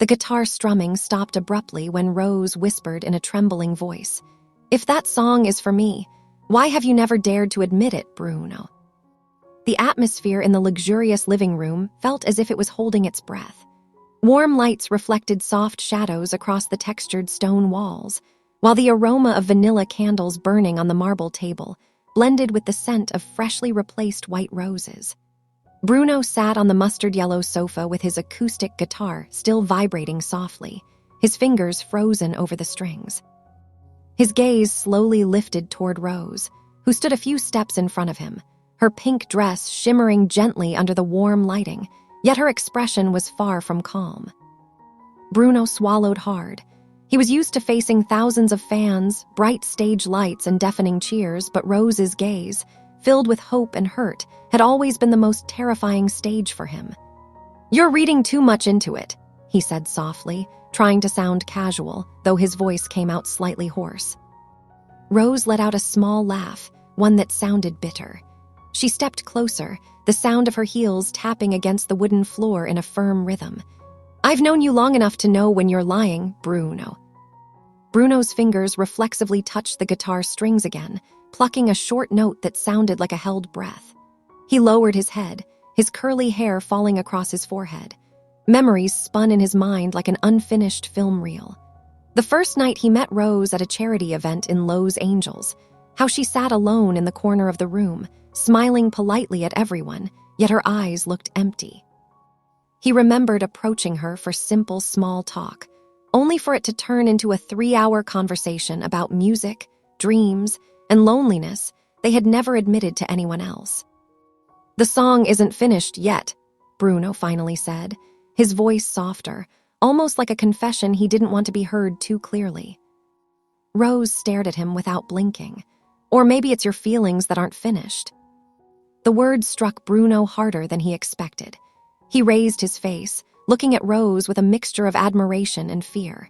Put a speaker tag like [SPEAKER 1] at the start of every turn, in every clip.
[SPEAKER 1] The guitar strumming stopped abruptly when Rose whispered in a trembling voice, "If that song is for me, why have you never dared to admit it, Bruno?" The atmosphere in the luxurious living room felt as if it was holding its breath. Warm lights reflected soft shadows across the textured stone walls, while the aroma of vanilla candles burning on the marble table blended with the scent of freshly replaced white roses. Bruno sat on the mustard-yellow sofa with his acoustic guitar still vibrating softly, his fingers frozen over the strings. His gaze slowly lifted toward Rose, who stood a few steps in front of him, her pink dress shimmering gently under the warm lighting, yet her expression was far from calm. Bruno swallowed hard. He was used to facing thousands of fans, bright stage lights, and deafening cheers, but Rose's gaze, filled with hope and hurt, had always been the most terrifying stage for him. "You're reading too much into it," he said softly, trying to sound casual, though his voice came out slightly hoarse. Rose let out a small laugh, one that sounded bitter. She stepped closer, the sound of her heels tapping against the wooden floor in a firm rhythm. "I've known you long enough to know when you're lying, Bruno." Bruno's fingers reflexively touched the guitar strings again, plucking a short note that sounded like a held breath. He lowered his head, his curly hair falling across his forehead. Memories spun in his mind like an unfinished film reel. The first night he met Rose at a charity event in Los Angeles, how she sat alone in the corner of the room, smiling politely at everyone, yet her eyes looked empty. He remembered approaching her for simple small talk, only for it to turn into a 3-hour conversation about music, dreams, and loneliness they had never admitted to anyone else. "The song isn't finished yet," Bruno finally said, his voice softer, almost like a confession he didn't want to be heard too clearly. Rose stared at him without blinking. "Or maybe it's your feelings that aren't finished." The words struck Bruno harder than he expected. He raised his face, looking at Rose with a mixture of admiration and fear.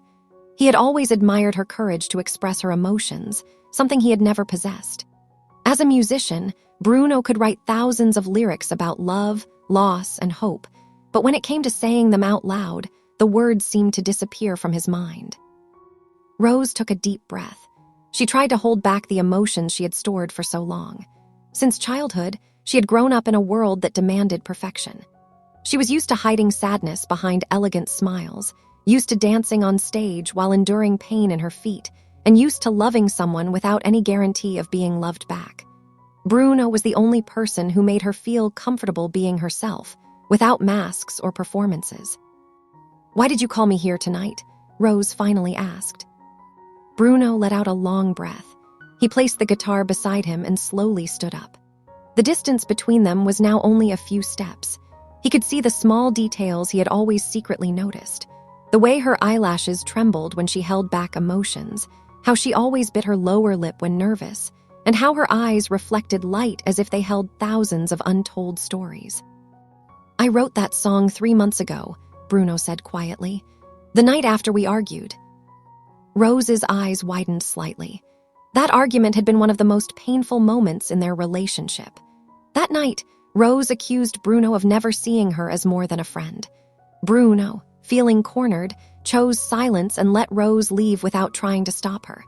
[SPEAKER 1] He had always admired her courage to express her emotions, something he had never possessed. As a musician, Bruno could write thousands of lyrics about love, loss, and hope, but when it came to saying them out loud, the words seemed to disappear from his mind. Rose took a deep breath. She tried to hold back the emotions she had stored for so long. Since childhood, she had grown up in a world that demanded perfection. She was used to hiding sadness behind elegant smiles, used to dancing on stage while enduring pain in her feet, and used to loving someone without any guarantee of being loved back. Bruno was the only person who made her feel comfortable being herself, without masks or performances. "Why did you call me here tonight?" Rose finally asked. Bruno let out a long breath. He placed the guitar beside him and slowly stood up. The distance between them was now only a few steps. He could see the small details he had always secretly noticed. The way her eyelashes trembled when she held back emotions, how she always bit her lower lip when nervous, and how her eyes reflected light as if they held thousands of untold stories. "I wrote that song 3 months ago," Bruno said quietly. "The night after we argued." Rose's eyes widened slightly. That argument had been one of the most painful moments in their relationship. That night, Rose accused Bruno of never seeing her as more than a friend. Bruno, feeling cornered, chose silence and let Rose leave without trying to stop her.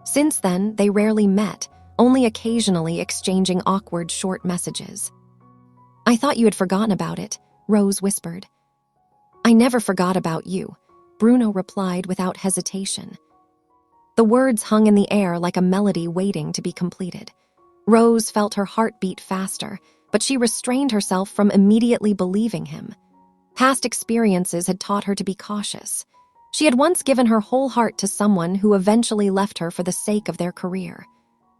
[SPEAKER 1] Since then, they rarely met, only occasionally exchanging awkward short messages. "I thought you had forgotten about it," Rose whispered. "I never forgot about you," Bruno replied without hesitation. The words hung in the air like a melody waiting to be completed. Rose felt her heart beat faster, but she restrained herself from immediately believing him. Past experiences had taught her to be cautious. She had once given her whole heart to someone who eventually left her for the sake of their career.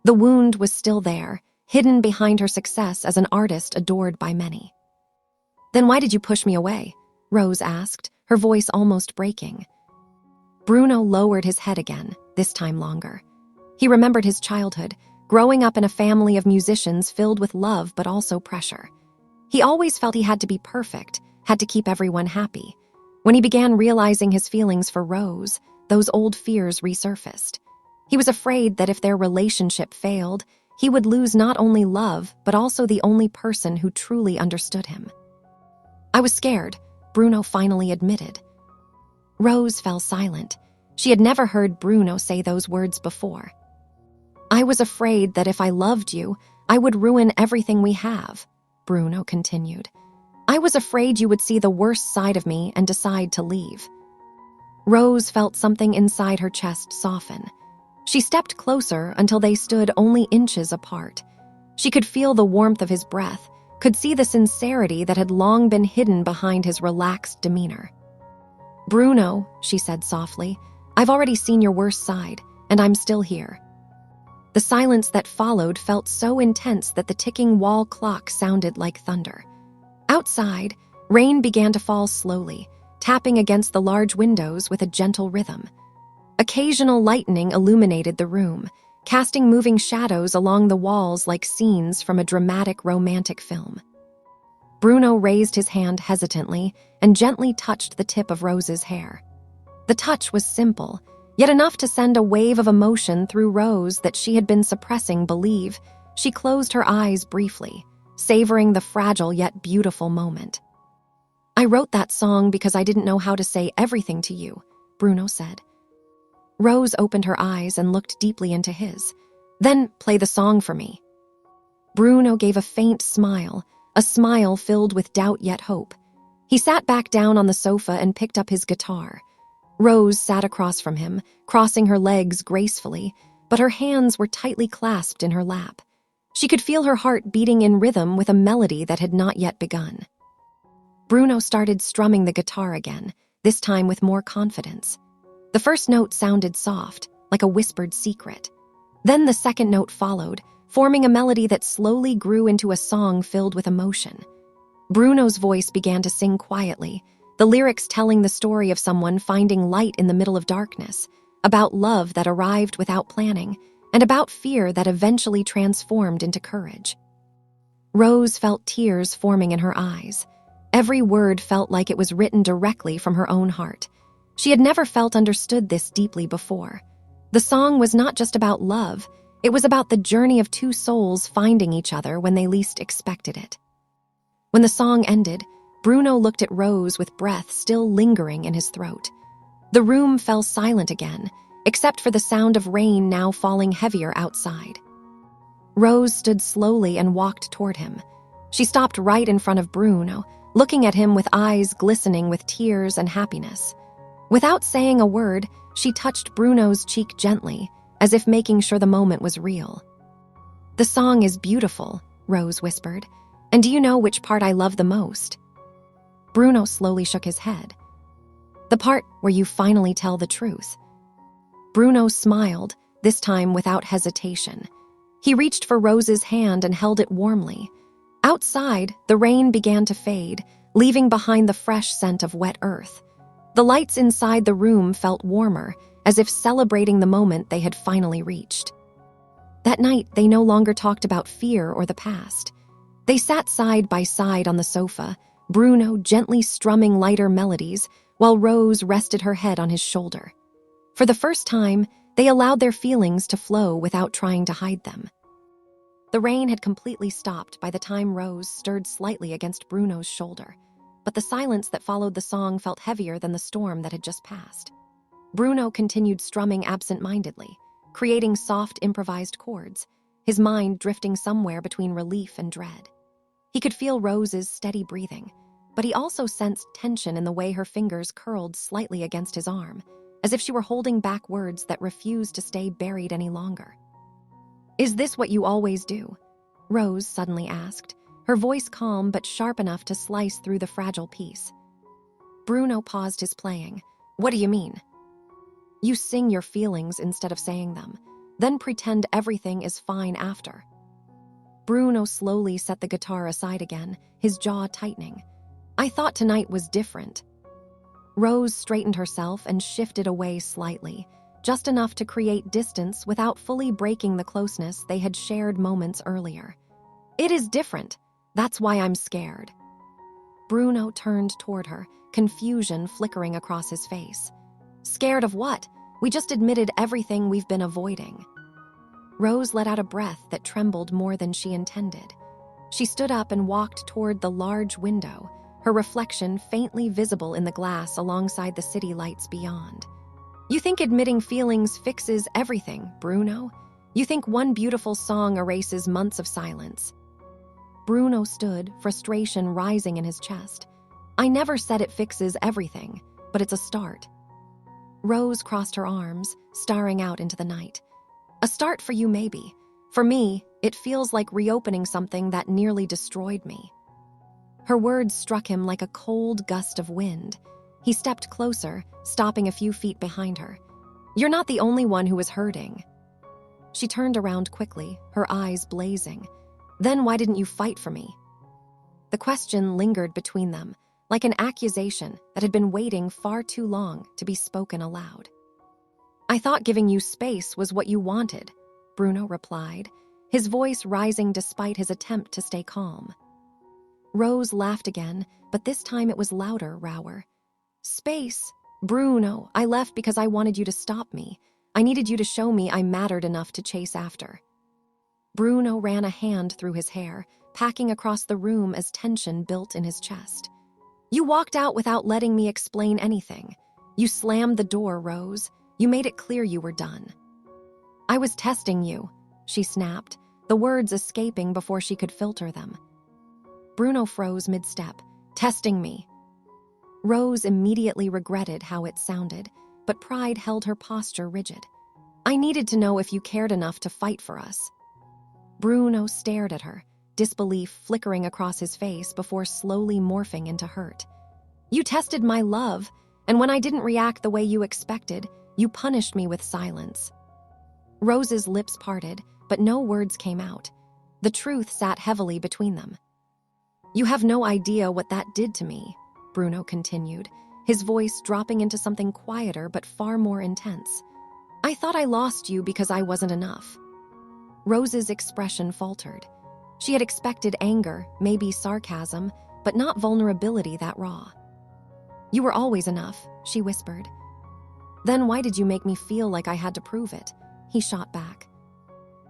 [SPEAKER 1] The wound was still there, hidden behind her success as an artist adored by many. "Then why did you push me away?" Rose asked, her voice almost breaking. Bruno lowered his head again, this time longer. He remembered his childhood, growing up in a family of musicians filled with love but also pressure. He always felt he had to be perfect, had to keep everyone happy. When he began realizing his feelings for Rose, those old fears resurfaced. He was afraid that if their relationship failed, he would lose not only love, but also the only person who truly understood him. "I was scared," Bruno finally admitted. Rose fell silent. She had never heard Bruno say those words before. "I was afraid that if I loved you, I would ruin everything we have," Bruno continued. "I was afraid you would see the worst side of me and decide to leave." Rose felt something inside her chest soften. She stepped closer until they stood only inches apart. She could feel the warmth of his breath, could see the sincerity that had long been hidden behind his relaxed demeanor. "Bruno," she said softly, "I've already seen your worst side, and I'm still here." The silence that followed felt so intense that the ticking wall clock sounded like thunder. Outside, rain began to fall slowly, tapping against the large windows with a gentle rhythm. Occasional lightning illuminated the room, casting moving shadows along the walls like scenes from a dramatic romantic film. Bruno raised his hand hesitantly and gently touched the tip of Rose's hair. The touch was simple, yet enough to send a wave of emotion through Rose that she had been suppressing. She closed her eyes briefly, savoring the fragile yet beautiful moment. "I wrote that song because I didn't know how to say everything to you," Bruno said. Rose opened her eyes and looked deeply into his. "Then play the song for me." Bruno gave a faint smile, a smile filled with doubt yet hope. He sat back down on the sofa and picked up his guitar. Rose sat across from him, crossing her legs gracefully, but her hands were tightly clasped in her lap. She could feel her heart beating in rhythm with a melody that had not yet begun. Bruno started strumming the guitar again, this time with more confidence. The first note sounded soft, like a whispered secret. Then the second note followed, forming a melody that slowly grew into a song filled with emotion. Bruno's voice began to sing quietly, the lyrics telling the story of someone finding light in the middle of darkness, about love that arrived without planning, and about fear that eventually transformed into courage. Rose felt tears forming in her eyes. Every word felt like it was written directly from her own heart. She had never felt understood this deeply before. The song was not just about love, it was about the journey of two souls finding each other when they least expected it. When the song ended, Bruno looked at Rose with breath still lingering in his throat. The room fell silent again, except for the sound of rain now falling heavier outside. Rose stood slowly and walked toward him. She stopped right in front of Bruno, looking at him with eyes glistening with tears and happiness. Without saying a word, she touched Bruno's cheek gently, as if making sure the moment was real. "The song is beautiful," Rose whispered. "And do you know which part I love the most?" Bruno slowly shook his head. "The part where you finally tell the truth." Bruno smiled, this time without hesitation. He reached for Rose's hand and held it warmly. Outside, the rain began to fade, leaving behind the fresh scent of wet earth. The lights inside the room felt warmer, as if celebrating the moment they had finally reached. That night, they no longer talked about fear or the past. They sat side by side on the sofa, Bruno gently strumming lighter melodies, while Rose rested her head on his shoulder. For the first time, they allowed their feelings to flow without trying to hide them. The rain had completely stopped by the time Rose stirred slightly against Bruno's shoulder, but the silence that followed the song felt heavier than the storm that had just passed. Bruno continued strumming absent-mindedly, creating soft, improvised chords, his mind drifting somewhere between relief and dread. He could feel Rose's steady breathing, but he also sensed tension in the way her fingers curled slightly against his arm, as if she were holding back words that refused to stay buried any longer. "Is this what you always do?" Rose suddenly asked, her voice calm but sharp enough to slice through the fragile peace. Bruno paused his playing. "What do you mean?" "You sing your feelings instead of saying them, then pretend everything is fine after." Bruno slowly set the guitar aside again, his jaw tightening. "I thought tonight was different." Rose straightened herself and shifted away slightly, just enough to create distance without fully breaking the closeness they had shared moments earlier. "It is different. That's why I'm scared." Bruno turned toward her, confusion flickering across his face. "Scared of what? We just admitted everything we've been avoiding." Rose let out a breath that trembled more than she intended. She stood up and walked toward the large window, her reflection faintly visible in the glass alongside the city lights beyond. You think admitting feelings fixes everything, Bruno? You think one beautiful song erases months of silence? Bruno stood, frustration rising in his chest. I never said it fixes everything, but it's a start. Rose crossed her arms, staring out into the night. A start for you, maybe. For me, it feels like reopening something that nearly destroyed me. Her words struck him like a cold gust of wind. He stepped closer, stopping a few feet behind her. You're not the only one who is hurting. She turned around quickly, her eyes blazing. Then why didn't you fight for me? The question lingered between them, like an accusation that had been waiting far too long to be spoken aloud. I thought giving you space was what you wanted, Bruno replied, his voice rising despite his attempt to stay calm. Rose laughed again, but this time it was louder, rower. Space? Bruno, I left because I wanted you to stop me. I needed you to show me I mattered enough to chase after. Bruno ran a hand through his hair, packing across the room as tension built in his chest. You walked out without letting me explain anything. You slammed the door, Rose. You made it clear you were done. I was testing you, she snapped, the words escaping before she could filter them. Bruno froze mid-step. Testing me. Rose immediately regretted how it sounded, but pride held her posture rigid. I needed to know if you cared enough to fight for us. Bruno stared at her, disbelief flickering across his face before slowly morphing into hurt. You tested my love, and when I didn't react the way you expected, you punished me with silence. Rose's lips parted, but no words came out. The truth sat heavily between them. You have no idea what that did to me, Bruno continued, his voice dropping into something quieter but far more intense. I thought I lost you because I wasn't enough. Rose's expression faltered. She had expected anger, maybe sarcasm, but not vulnerability that raw. You were always enough, she whispered. Then why did you make me feel like I had to prove it? He shot back.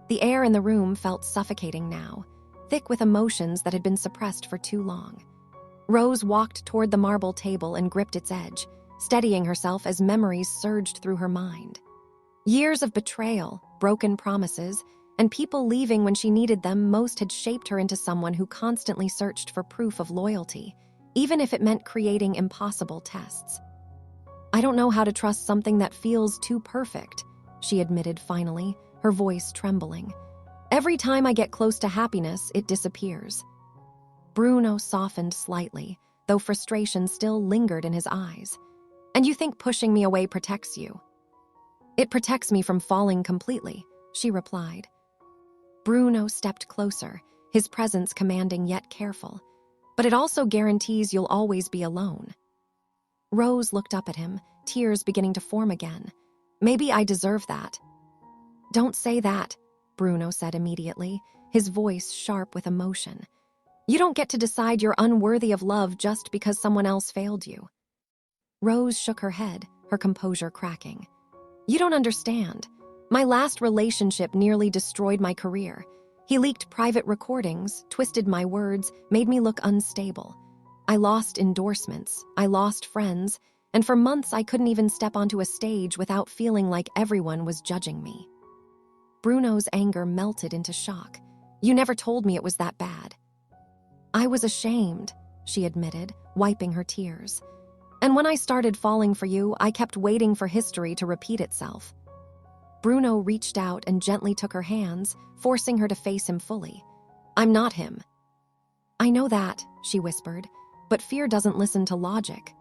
[SPEAKER 1] The air in the room felt suffocating now, thick with emotions that had been suppressed for too long. Rose walked toward the marble table and gripped its edge, steadying herself as memories surged through her mind. Years of betrayal, broken promises, and people leaving when she needed them most had shaped her into someone who constantly searched for proof of loyalty, even if it meant creating impossible tests. I don't know how to trust something that feels too perfect, she admitted finally, her voice trembling. Every time I get close to happiness, it disappears. Bruno softened slightly, though frustration still lingered in his eyes. And you think pushing me away protects you? It protects me from falling completely, she replied. Bruno stepped closer, his presence commanding yet careful. But it also guarantees you'll always be alone. Rose looked up at him, tears beginning to form again. Maybe I deserve that. Don't say that, Bruno said immediately, his voice sharp with emotion. You don't get to decide you're unworthy of love just because someone else failed you. Rose shook her head, her composure cracking. You don't understand. My last relationship nearly destroyed my career. He leaked private recordings, twisted my words, made me look unstable. I lost endorsements, I lost friends, and for months I couldn't even step onto a stage without feeling like everyone was judging me. Bruno's anger melted into shock. You never told me it was that bad. I was ashamed, she admitted, wiping her tears. And when I started falling for you, I kept waiting for history to repeat itself. Bruno reached out and gently took her hands, forcing her to face him fully. I'm not him. I know that, she whispered, but fear doesn't listen to logic.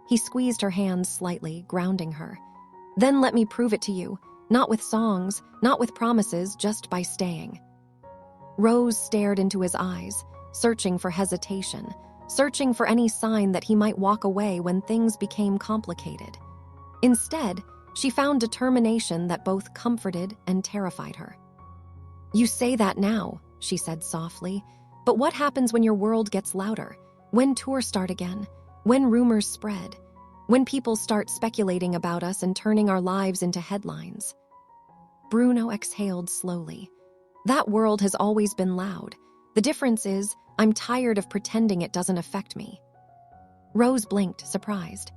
[SPEAKER 1] He squeezed her hands slightly, grounding her. Then let me prove it to you, not with songs, not with promises, just by staying. Rose stared into his eyes, searching for hesitation, searching for any sign that he might walk away when things became complicated. Instead, she found determination that both comforted and terrified her. You say that now, she said softly, but what happens when your world gets louder? When tours start again? When rumors spread? When people start speculating about us and turning our lives into headlines? Bruno exhaled slowly. That world has always been loud. The difference is, I'm tired of pretending it doesn't affect me. Rose blinked, surprised.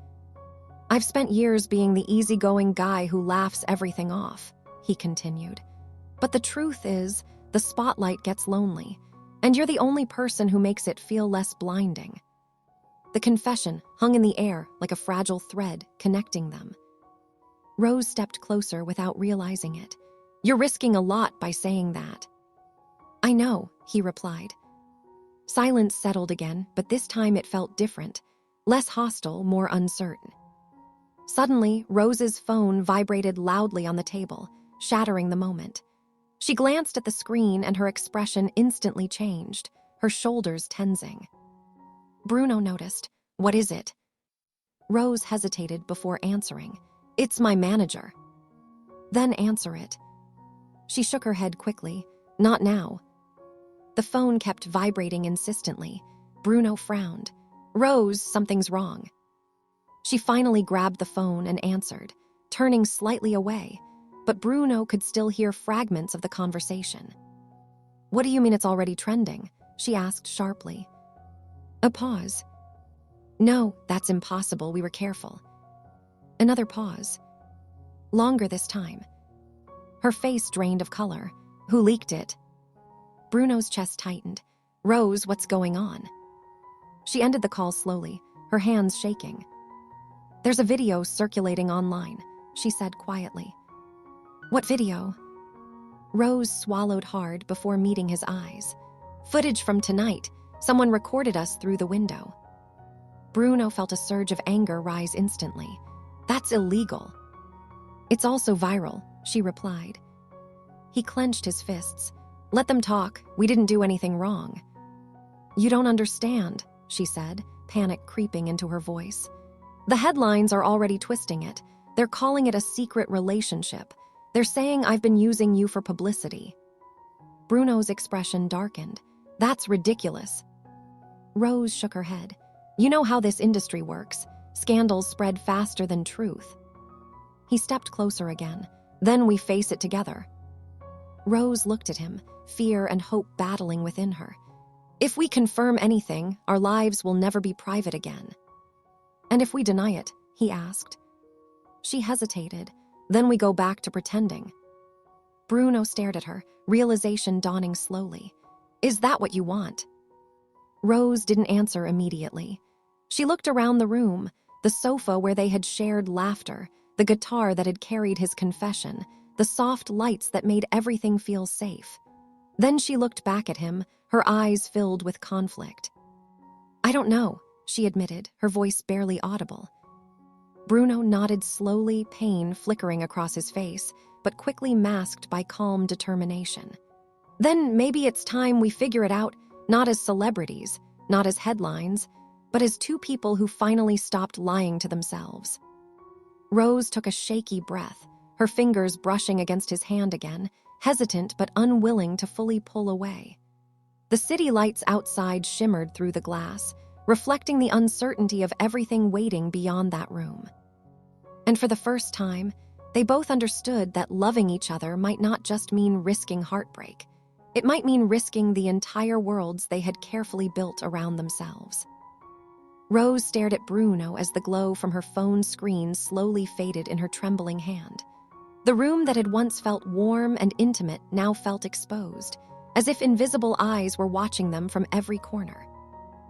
[SPEAKER 1] I've spent years being the easygoing guy who laughs everything off, he continued. But the truth is, the spotlight gets lonely, and you're the only person who makes it feel less blinding. The confession hung in the air like a fragile thread connecting them. Rose stepped closer without realizing it. You're risking a lot by saying that. I know, he replied. Silence settled again, but this time it felt different, less hostile, more uncertain. Suddenly, Rose's phone vibrated loudly on the table, shattering the moment. She glanced at the screen and her expression instantly changed, her shoulders tensing. Bruno noticed. What is it? Rose hesitated before answering. It's my manager. Then answer it. She shook her head quickly. Not now. The phone kept vibrating insistently. Bruno frowned. Rose, something's wrong. She finally grabbed the phone and answered, turning slightly away, but Bruno could still hear fragments of the conversation. What do you mean it's already trending? She asked sharply. A pause. No, that's impossible, we were careful. Another pause. Longer this time. Her face drained of color. Who leaked it? Bruno's chest tightened. Rose, what's going on? She ended the call slowly, her hands shaking. There's a video circulating online, she said quietly. What video? Rose swallowed hard before meeting his eyes. Footage from tonight. Someone recorded us through the window. Bruno felt a surge of anger rise instantly. That's illegal. It's also viral, she replied. He clenched his fists. Let them talk. We didn't do anything wrong. You don't understand, she said, panic creeping into her voice. The headlines are already twisting it. They're calling it a secret relationship. They're saying I've been using you for publicity. Bruno's expression darkened. That's ridiculous. Rose shook her head. You know how this industry works. Scandals spread faster than truth. He stepped closer again. Then we face it together. Rose looked at him, fear and hope battling within her. If we confirm anything, our lives will never be private again. And if we deny it? He asked. She hesitated. Then we go back to pretending. Bruno stared at her, realization dawning slowly. Is that what you want? Rose didn't answer immediately. She looked around the room, the sofa where they had shared laughter, the guitar that had carried his confession, the soft lights that made everything feel safe. Then she looked back at him, her eyes filled with conflict. I don't know, she admitted, her voice barely audible. Bruno nodded slowly, pain flickering across his face, but quickly masked by calm determination. Then maybe it's time we figure it out, not as celebrities, not as headlines, but as two people who finally stopped lying to themselves. Rose took a shaky breath, her fingers brushing against his hand again, hesitant but unwilling to fully pull away. The city lights outside shimmered through the glass, reflecting the uncertainty of everything waiting beyond that room. And for the first time, they both understood that loving each other might not just mean risking heartbreak. It might mean risking the entire worlds they had carefully built around themselves. Rose stared at Bruno as the glow from her phone screen slowly faded in her trembling hand. The room that had once felt warm and intimate now felt exposed, as if invisible eyes were watching them from every corner.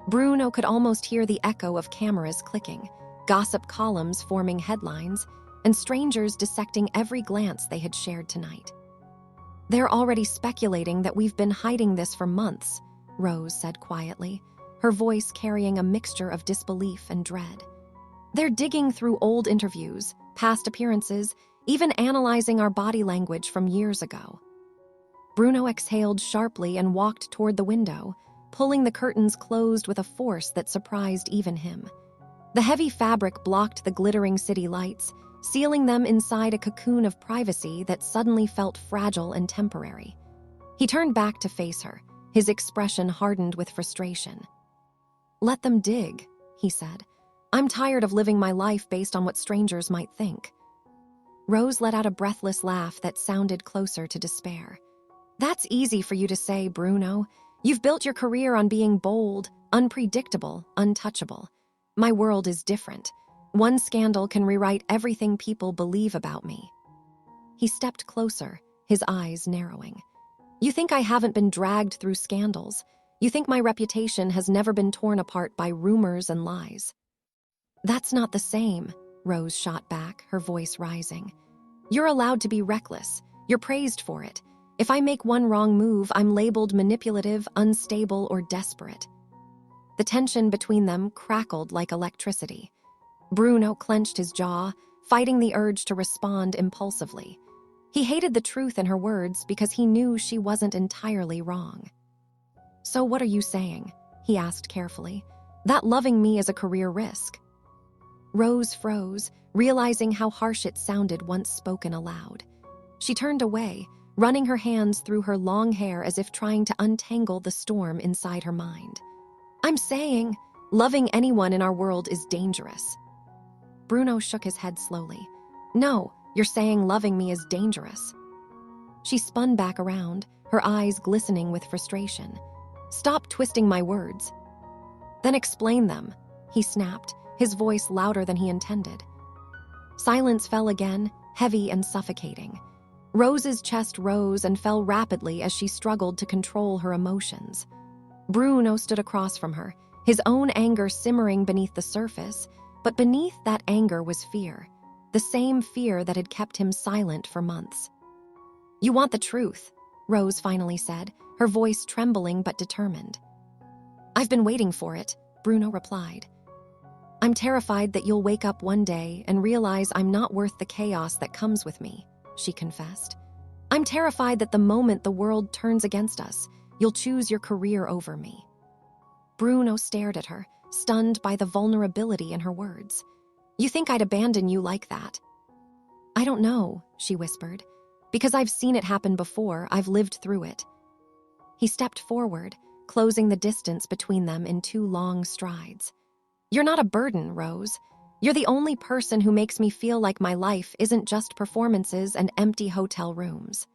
[SPEAKER 1] Bruno could almost hear the echo of cameras clicking, gossip columns forming headlines, and strangers dissecting every glance they had shared tonight. They're already speculating that we've been hiding this for months, Rose said quietly, her voice carrying a mixture of disbelief and dread. They're digging through old interviews, past appearances, even analyzing our body language from years ago. Bruno exhaled sharply and walked toward the window, pulling the curtains closed with a force that surprised even him. The heavy fabric blocked the glittering city lights, sealing them inside a cocoon of privacy that suddenly felt fragile and temporary. He turned back to face her, his expression hardened with frustration. Let them dig, he said. I'm tired of living my life based on what strangers might think. Rose let out a breathless laugh that sounded closer to despair. That's easy for you to say, Bruno. You've built your career on being bold, unpredictable, untouchable. My world is different. One scandal can rewrite everything people believe about me." He stepped closer, his eyes narrowing. "You think I haven't been dragged through scandals? You think my reputation has never been torn apart by rumors and lies?" "That's not the same," Rose shot back, her voice rising. "You're allowed to be reckless. You're praised for it. If I make one wrong move, I'm labeled manipulative, unstable, or desperate." The tension between them crackled like electricity. Bruno clenched his jaw, fighting the urge to respond impulsively. He hated the truth in her words because he knew she wasn't entirely wrong. "So what are you saying?" he asked carefully. "That loving me is a career risk?" Rose froze, realizing how harsh it sounded once spoken aloud. She turned away, running her hands through her long hair as if trying to untangle the storm inside her mind. "I'm saying, loving anyone in our world is dangerous." Bruno shook his head slowly. "No, you're saying loving me is dangerous." She spun back around, her eyes glistening with frustration. "Stop twisting my words." "Then explain them," he snapped, his voice louder than he intended. Silence fell again, heavy and suffocating. Rose's chest rose and fell rapidly as she struggled to control her emotions. Bruno stood across from her, his own anger simmering beneath the surface, but beneath that anger was fear, the same fear that had kept him silent for months. "You want the truth," Rose finally said, her voice trembling but determined. "I've been waiting for it," Bruno replied. "I'm terrified that you'll wake up one day and realize I'm not worth the chaos that comes with me," she confessed. "I'm terrified that the moment the world turns against us, you'll choose your career over me." Bruno stared at her, stunned by the vulnerability in her words. "You think I'd abandon you like that?" "I don't know," she whispered. "Because I've seen it happen before, I've lived through it." He stepped forward, closing the distance between them in 2 long strides. "You're not a burden, Rose. You're the only person who makes me feel like my life isn't just performances and empty hotel rooms."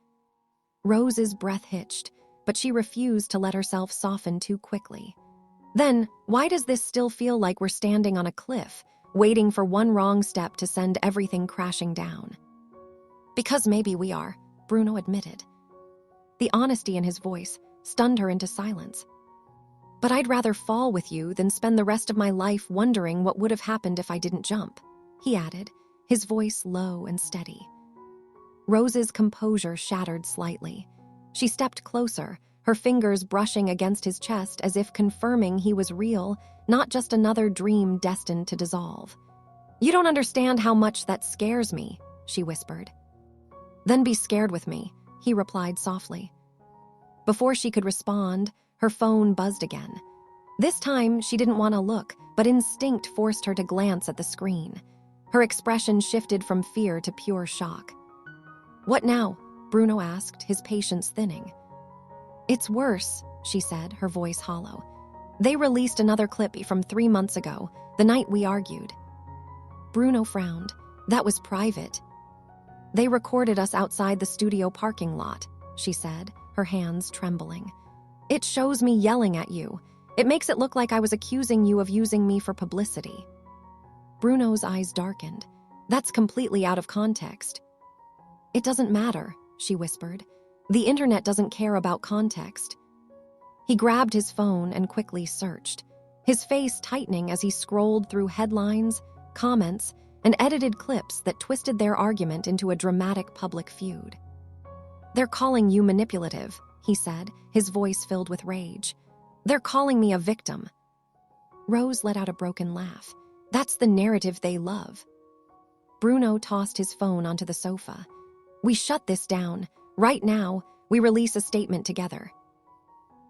[SPEAKER 1] Rose's breath hitched, but she refused to let herself soften too quickly. "Then, why does this still feel like we're standing on a cliff, waiting for one wrong step to send everything crashing down?" "Because maybe we are," Bruno admitted. The honesty in his voice stunned her into silence. "But I'd rather fall with you than spend the rest of my life wondering what would have happened if I didn't jump," he added, his voice low and steady. Rose's composure shattered slightly. She stepped closer, her fingers brushing against his chest as if confirming he was real, not just another dream destined to dissolve. "You don't understand how much that scares me," she whispered. "Then be scared with me," he replied softly. Before she could respond, her phone buzzed again. This time, she didn't want to look, but instinct forced her to glance at the screen. Her expression shifted from fear to pure shock. "What now?" Bruno asked, his patience thinning. "It's worse," she said, her voice hollow. "They released another clip from 3 months ago, the night we argued." Bruno frowned. "That was private." "They recorded us outside the studio parking lot," she said, her hands trembling. "It shows me yelling at you. It makes it look like I was accusing you of using me for publicity." Bruno's eyes darkened. "That's completely out of context." "It doesn't matter," she whispered. "The internet doesn't care about context." He grabbed his phone and quickly searched, his face tightening as he scrolled through headlines, comments, and edited clips that twisted their argument into a dramatic public feud. "They're calling you manipulative," he said, his voice filled with rage. "They're calling me a victim." Rose let out a broken laugh. "That's the narrative they love." Bruno tossed his phone onto the sofa. "We shut this down. Right now, we release a statement together."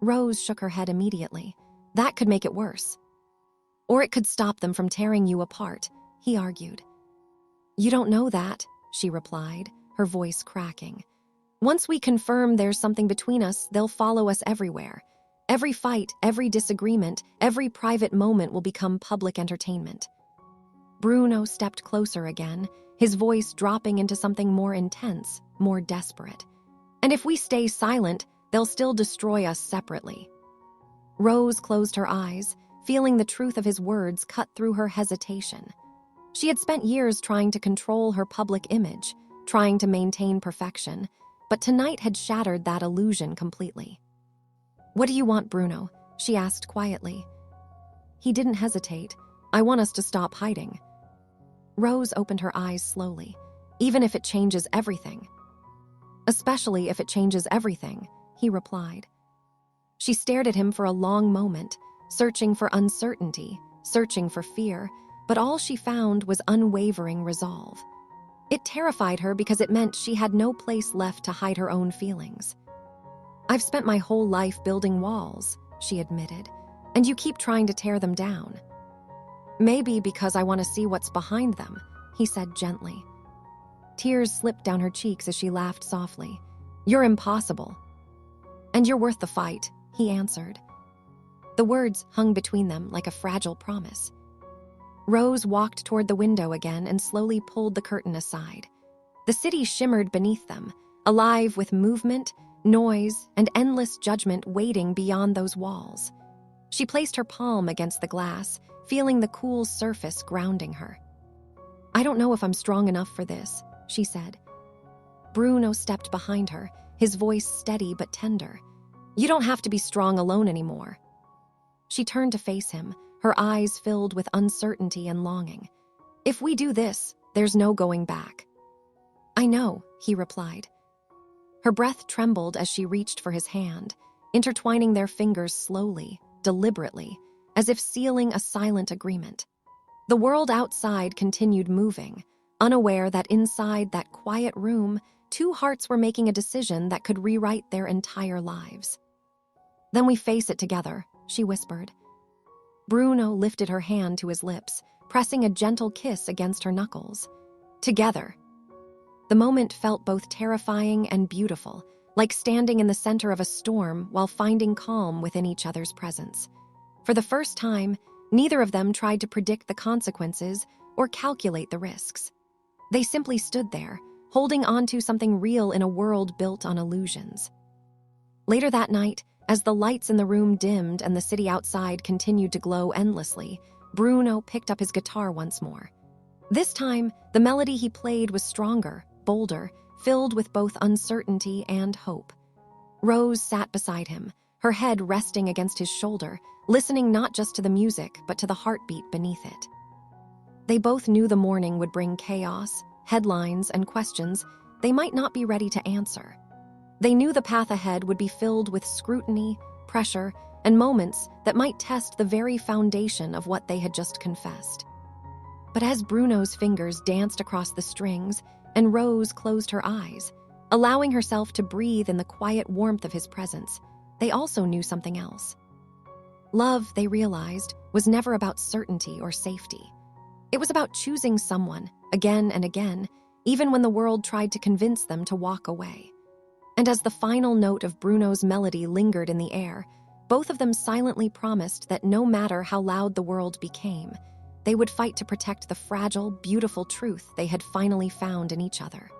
[SPEAKER 1] Rose shook her head immediately. "That could make it worse. Or it could stop them from tearing you apart," he argued. "You don't know that," she replied, her voice cracking. "Once we confirm there's something between us, they'll follow us everywhere. Every fight, every disagreement, every private moment will become public entertainment." Bruno stepped closer again, his voice dropping into something more intense, more desperate. "And if we stay silent, they'll still destroy us separately." Rose closed her eyes, feeling the truth of his words cut through her hesitation. She had spent years trying to control her public image, trying to maintain perfection, but tonight had shattered that illusion completely. "What do you want, Bruno?" she asked quietly. He didn't hesitate. "I want us to stop hiding." Rose opened her eyes slowly. "Even if it changes everything." "Especially if it changes everything," he replied. She stared at him for a long moment, searching for uncertainty, searching for fear, but all she found was unwavering resolve. It terrified her because it meant she had no place left to hide her own feelings. "I've spent my whole life building walls," she admitted, "and you keep trying to tear them down." "Maybe because I want to see what's behind them," he said gently. Tears slipped down her cheeks as she laughed softly. "You're impossible." "And you're worth the fight," he answered. The words hung between them like a fragile promise. Rose walked toward the window again and slowly pulled the curtain aside. The city shimmered beneath them, alive with movement, noise, and endless judgment waiting beyond those walls. She placed her palm against the glass, feeling the cool surface grounding her. "I don't know if I'm strong enough for this," she said. Bruno stepped behind her, his voice steady but tender. "You don't have to be strong alone anymore." She turned to face him, her eyes filled with uncertainty and longing. "If we do this, there's no going back." "I know," he replied. Her breath trembled as she reached for his hand, intertwining their fingers slowly, deliberately, as if sealing a silent agreement. The world outside continued moving, unaware that inside that quiet room, two hearts were making a decision that could rewrite their entire lives. "Then we face it together," she whispered. Bruno lifted her hand to his lips, pressing a gentle kiss against her knuckles. "Together." The moment felt both terrifying and beautiful, like standing in the center of a storm while finding calm within each other's presence. For the first time, neither of them tried to predict the consequences or calculate the risks. They simply stood there, holding on to something real in a world built on illusions. Later that night, as the lights in the room dimmed and the city outside continued to glow endlessly, Bruno picked up his guitar once more. This time, the melody he played was stronger, bolder, filled with both uncertainty and hope. Rose sat beside him, her head resting against his shoulder, listening not just to the music, but to the heartbeat beneath it. They both knew the morning would bring chaos, headlines, and questions they might not be ready to answer. They knew the path ahead would be filled with scrutiny, pressure, and moments that might test the very foundation of what they had just confessed. But as Bruno's fingers danced across the strings and Rose closed her eyes, allowing herself to breathe in the quiet warmth of his presence, they also knew something else. Love, they realized, was never about certainty or safety. It was about choosing someone, again and again, even when the world tried to convince them to walk away. And as the final note of Bruno's melody lingered in the air, both of them silently promised that no matter how loud the world became, they would fight to protect the fragile, beautiful truth they had finally found in each other.